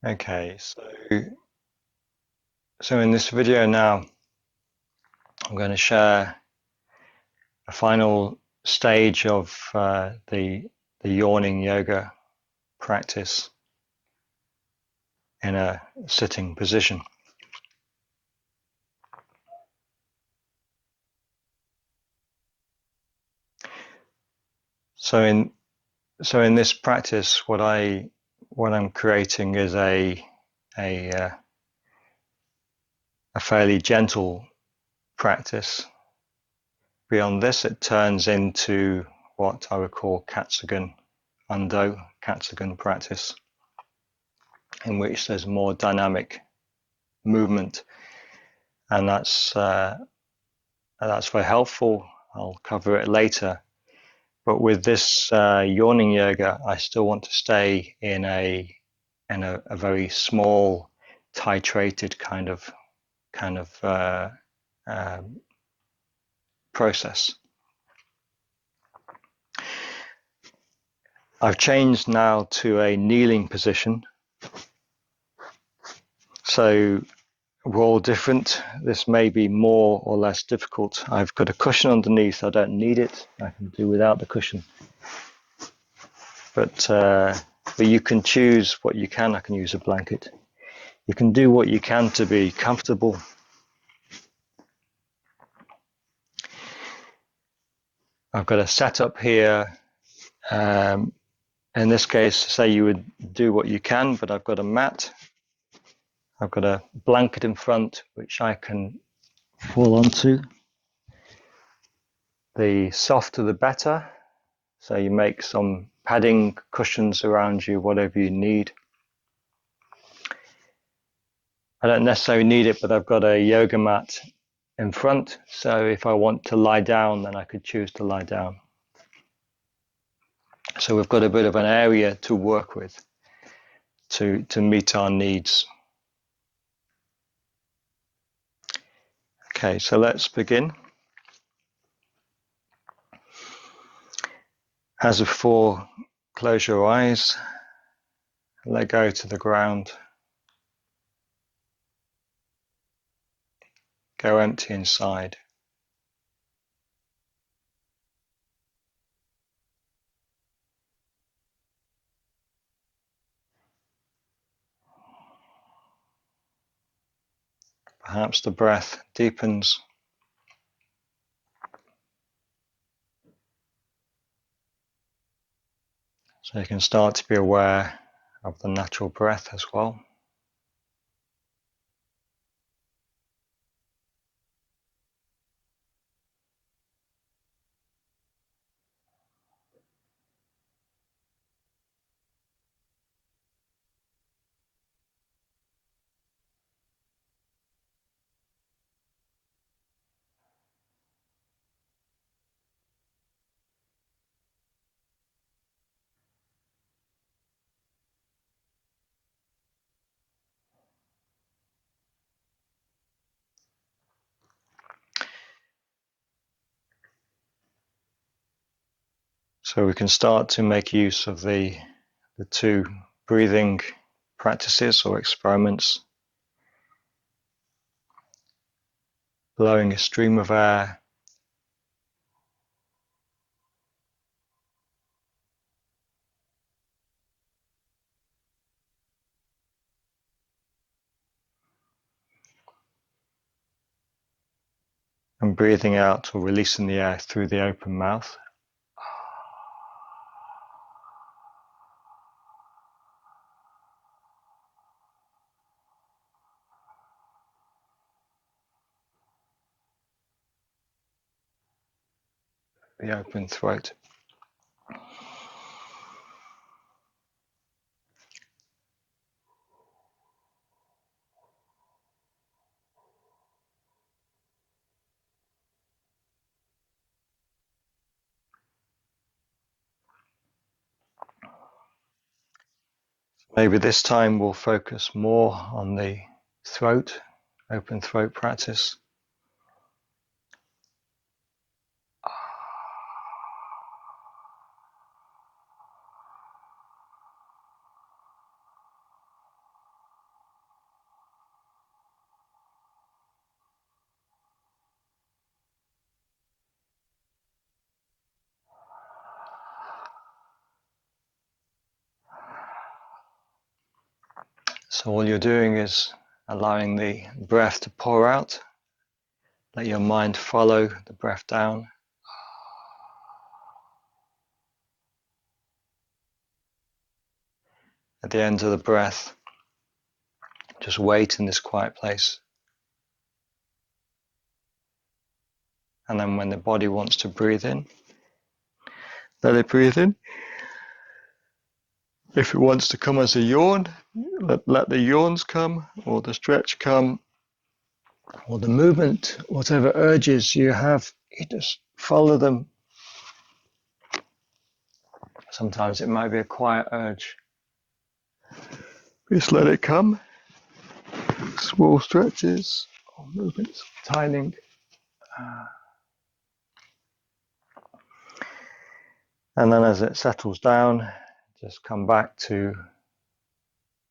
Okay, so in this video now, I'm going to share a final stage of the yawning yoga practice in a sitting position. So in this practice, what I'm creating is a fairly gentle practice. Beyond this, it turns into what I would call Katsugan Undo, Katsugan practice, in which there's more dynamic movement, and that's very helpful. I'll cover it later. But with this yawning yoga, I still want to stay in a very small, titrated kind of process. I've changed now to a kneeling position. So we're all different. This may be more or less difficult. I've got a cushion underneath. I don't need it. I can do without the cushion. But you can choose what you can. I can use a blanket. You can do what you can to be comfortable. I've got a setup here. In this case, say you would do what you can, but I've got a mat. I've got a blanket in front, which I can fall onto. The softer the better. So you make some padding cushions around you, whatever you need. I don't necessarily need it, but I've got a yoga mat in front. So if I want to lie down, then I could choose to lie down. So we've got a bit of an area to work with to meet our needs. Okay, so let's begin. As before, close your eyes, let go to the ground, go empty inside. Perhaps the breath deepens. So you can start to be aware of the natural breath as well. So we can start to make use of the two breathing practices or experiments. Blowing a stream of air and breathing out or releasing the air through the open mouth. The open throat. Maybe this time we'll focus more on the throat, open throat practice. So all you're doing is allowing the breath to pour out. Let your mind follow the breath down. At the end of the breath, just wait in this quiet place. And then when the body wants to breathe in, let it breathe in. If it wants to come as a yawn, let the yawns come, or the stretch come, or the movement, whatever urges you have, you just follow them. Sometimes it might be a quiet urge. Just let it come. Small stretches or movements, timing. And then as it settles down, just come back to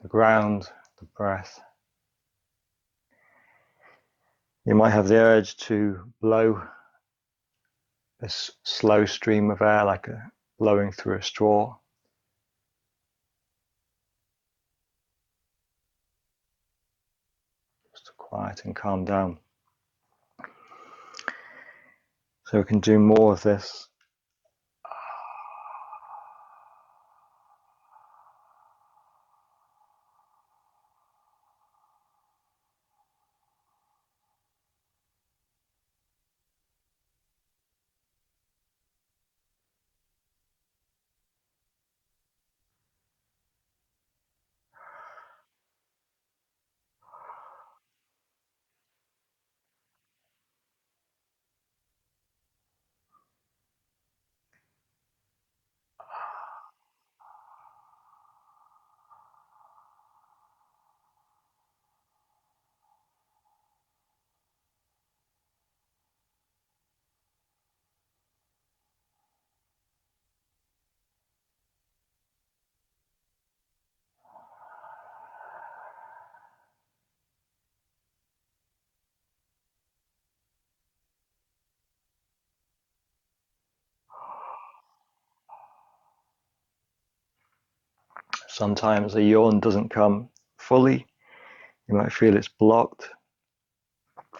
the ground, the breath. You might have the urge to blow this slow stream of air like blowing through a straw. Just to quiet and calm down. So we can do more of this. Sometimes a yawn doesn't come fully. You might feel it's blocked.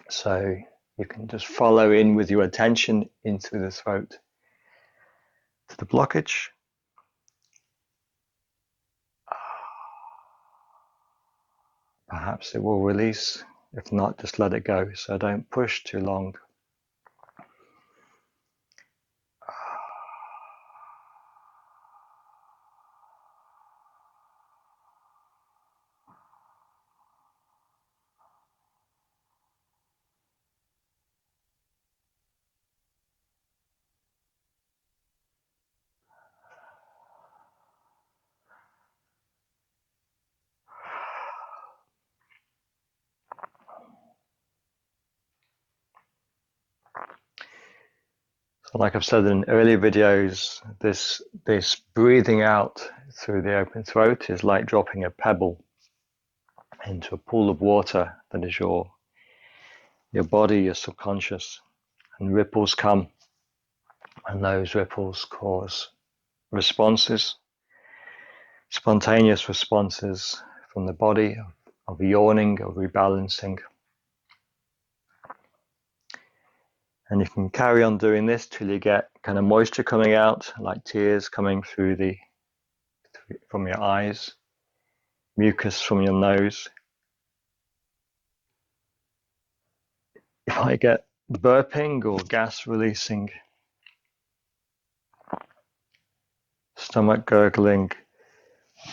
So you can just follow in with your attention in through the throat to the blockage. Perhaps it will release. If not, just let it go. So don't push too long. So like I've said in earlier videos, this breathing out through the open throat is like dropping a pebble into a pool of water that is your body, your subconscious, and ripples come, and those ripples cause responses, spontaneous responses from the body of yawning, of rebalancing. And you can carry on doing this till you get kind of moisture coming out, like tears coming through from your eyes, mucus from your nose. If I get burping or gas releasing, stomach gurgling,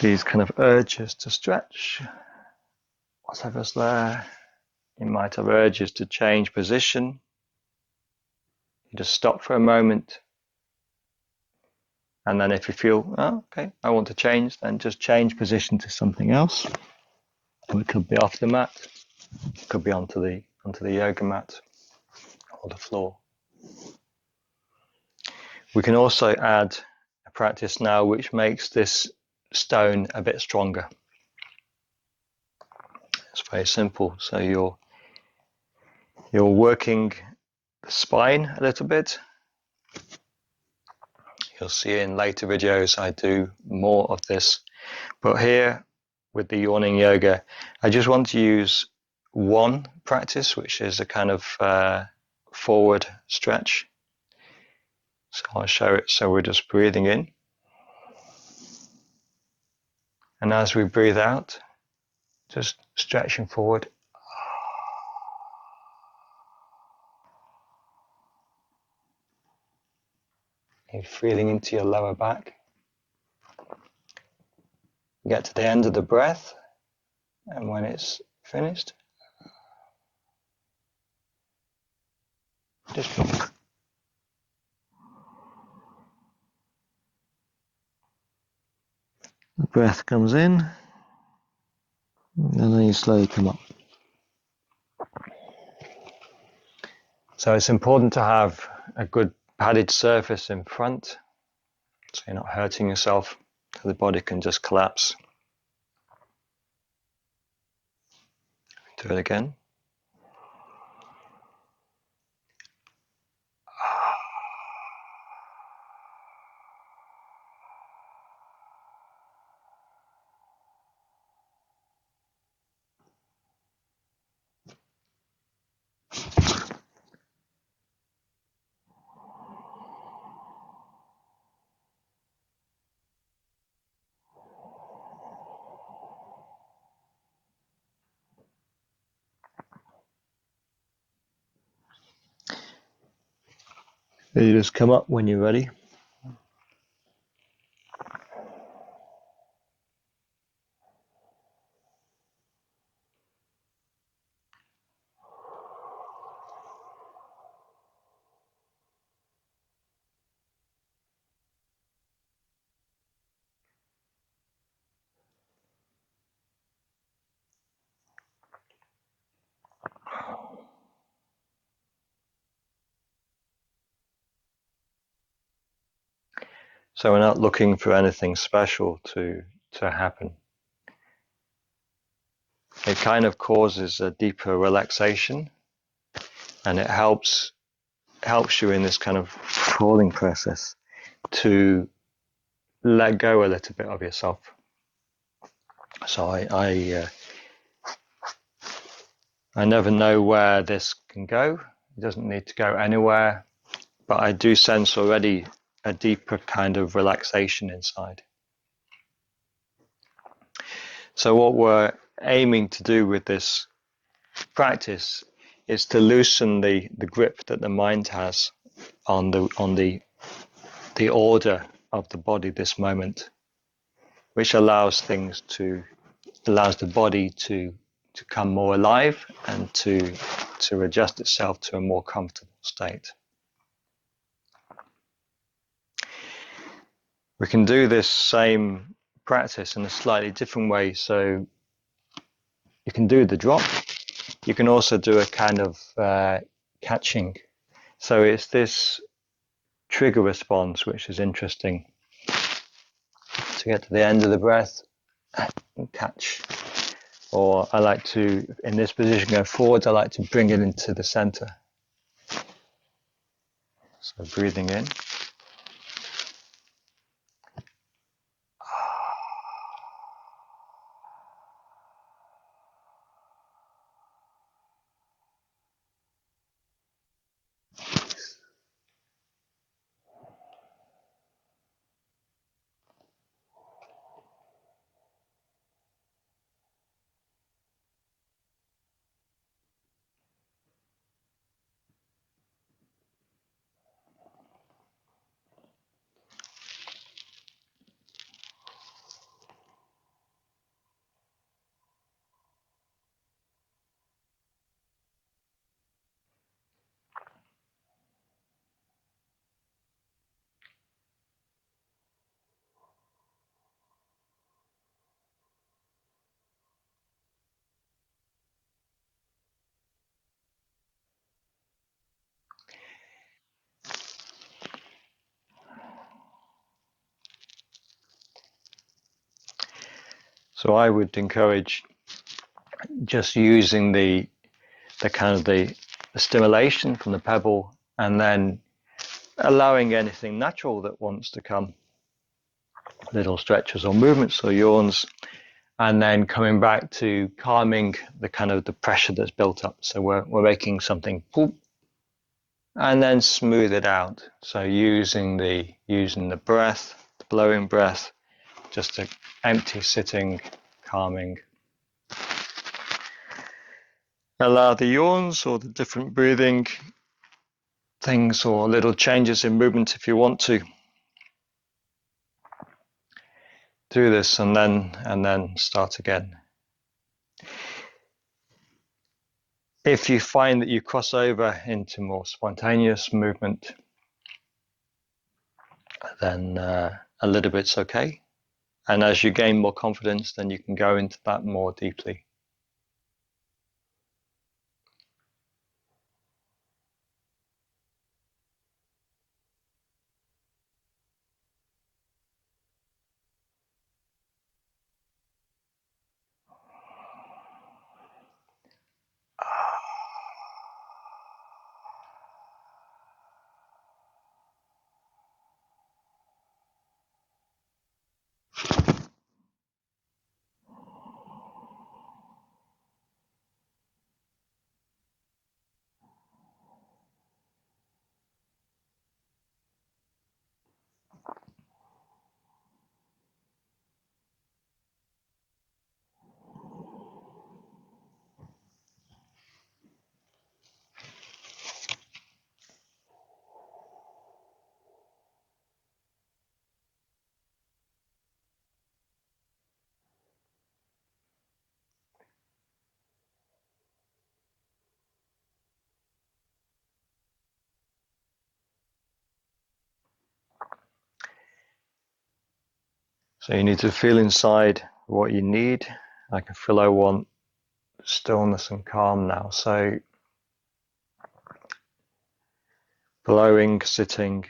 these kind of urges to stretch, whatever's there. You might have urges to change position. You just stop for a moment. And then if you feel, oh, okay, I want to change, then just change position to something else. Or it could be off the mat. It could be onto the yoga mat or the floor. We can also add a practice now which makes this stone a bit stronger. It's very simple. So you're working the spine a little bit. You'll see in later videos I do more of this. But here with the Yawning Yoga, I just want to use one practice, which is a kind of forward stretch. So I'll show it. So we're just breathing in. And as we breathe out, just stretching forward. You're feeling into your lower back. Get to the end of the breath, and when it's finished, just the breath comes in, and then you slowly come up. So it's important to have a good padded surface in front, so you're not hurting yourself, so the body can just collapse. Do it again. You just come up when you're ready. So we're not looking for anything special to happen. It kind of causes a deeper relaxation, and it helps you in this kind of falling process to let go a little bit of yourself. So I never know where this can go. It doesn't need to go anywhere, but I do sense already a deeper kind of relaxation inside. So what we're aiming to do with this practice is to loosen the grip that the mind has on the order of the body this moment, which allows the body to come more alive and to adjust itself to a more comfortable state. We can do this same practice in a slightly different way. So you can do the drop. You can also do a kind of catching. So it's this trigger response, which is interesting. To get to the end of the breath and catch. Or I like to, in this position, go forwards. I like to bring it into the center. So breathing in. So I would encourage just using the kind of the stimulation from the pebble, and then allowing anything natural that wants to come, little stretches or movements or yawns, and then coming back to calming the kind of the pressure that's built up. So we're making something poop, and then smooth it out. So using the breath, the blowing breath, just a empty sitting, calming. Allow the yawns or the different breathing things or little changes in movement if you want to. Do this and then start again. If you find that you cross over into more spontaneous movement, then a little bit's okay. And as you gain more confidence, then you can go into that more deeply. So you need to feel inside what you need. I can feel I want stillness and calm now. So blowing, sitting.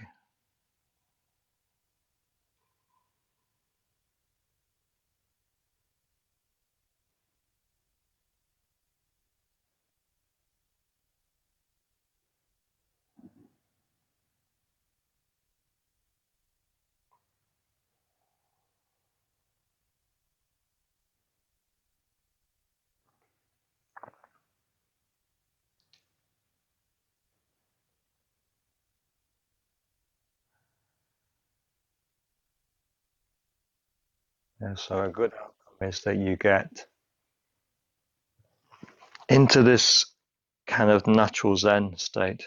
Yeah, so a good outcome is that you get into this kind of natural Zen state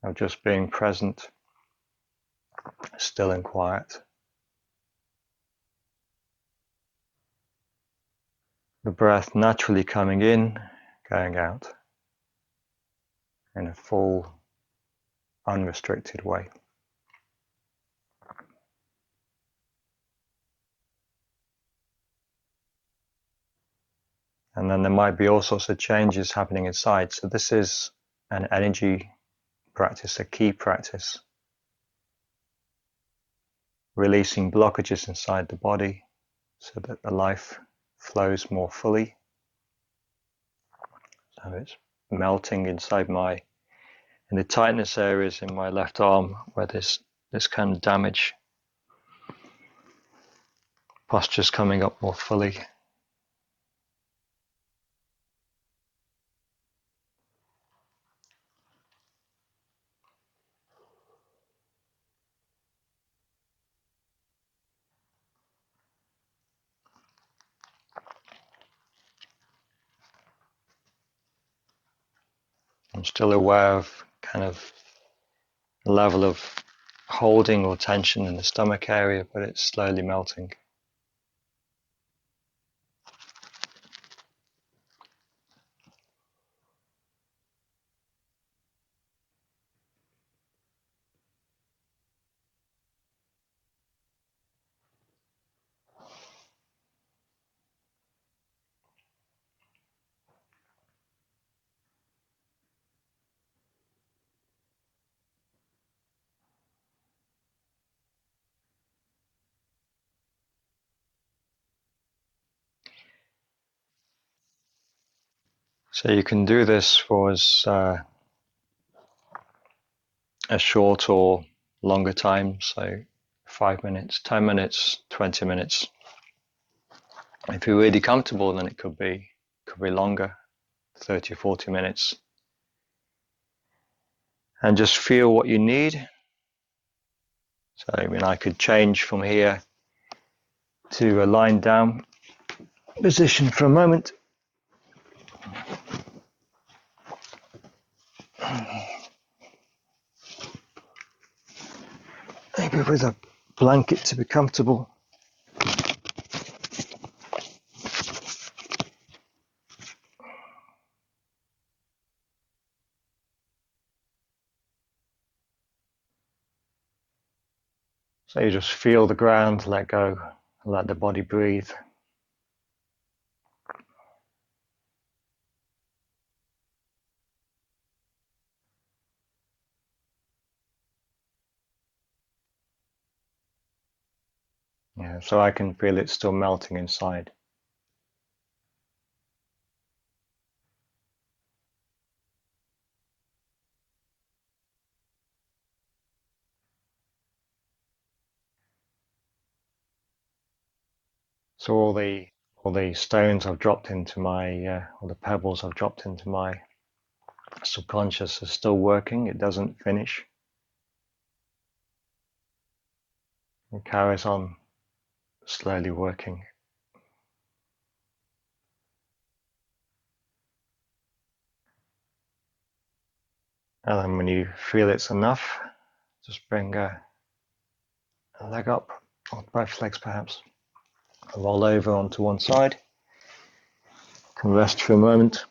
of just being present, still and quiet. The breath naturally coming in, going out in a full, unrestricted way. And then there might be all sorts of changes happening inside. So this is an energy practice, a key practice. Releasing blockages inside the body so that the life flows more fully. So it's melting inside in the tightness areas in my left arm where this kind of damage. Posture's coming up more fully. I'm still aware of kind of the level of holding or tension in the stomach area, but it's slowly melting. So you can do this for as a short or longer time, so 5 minutes, 10 minutes, 20 minutes. If you're really comfortable, then it could be longer, 30 or 40 minutes. And just feel what you need. So I could change from here to a lying down position for a moment. Maybe with a blanket to be comfortable. So you just feel the ground, let go, let the body breathe. Yeah, so I can feel it still melting inside. So all the stones I've dropped into my, all the pebbles I've dropped into my subconscious are still working. It doesn't finish. It carries on slowly working. And then when you feel it's enough, just bring a leg up, or both legs perhaps. Roll over onto one side. Can rest for a moment.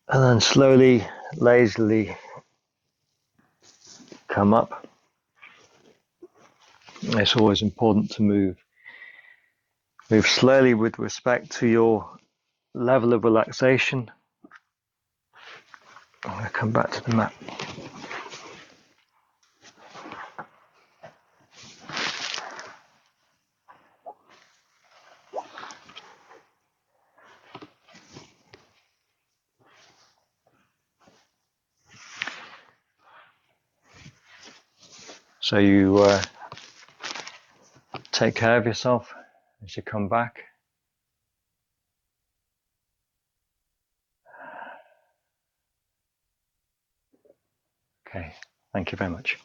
And then slowly, lazily come up. It's always important to move slowly with respect to your level of relaxation. I'm going to come back to the mat. So you take care of yourself as you come back. Okay, thank you very much.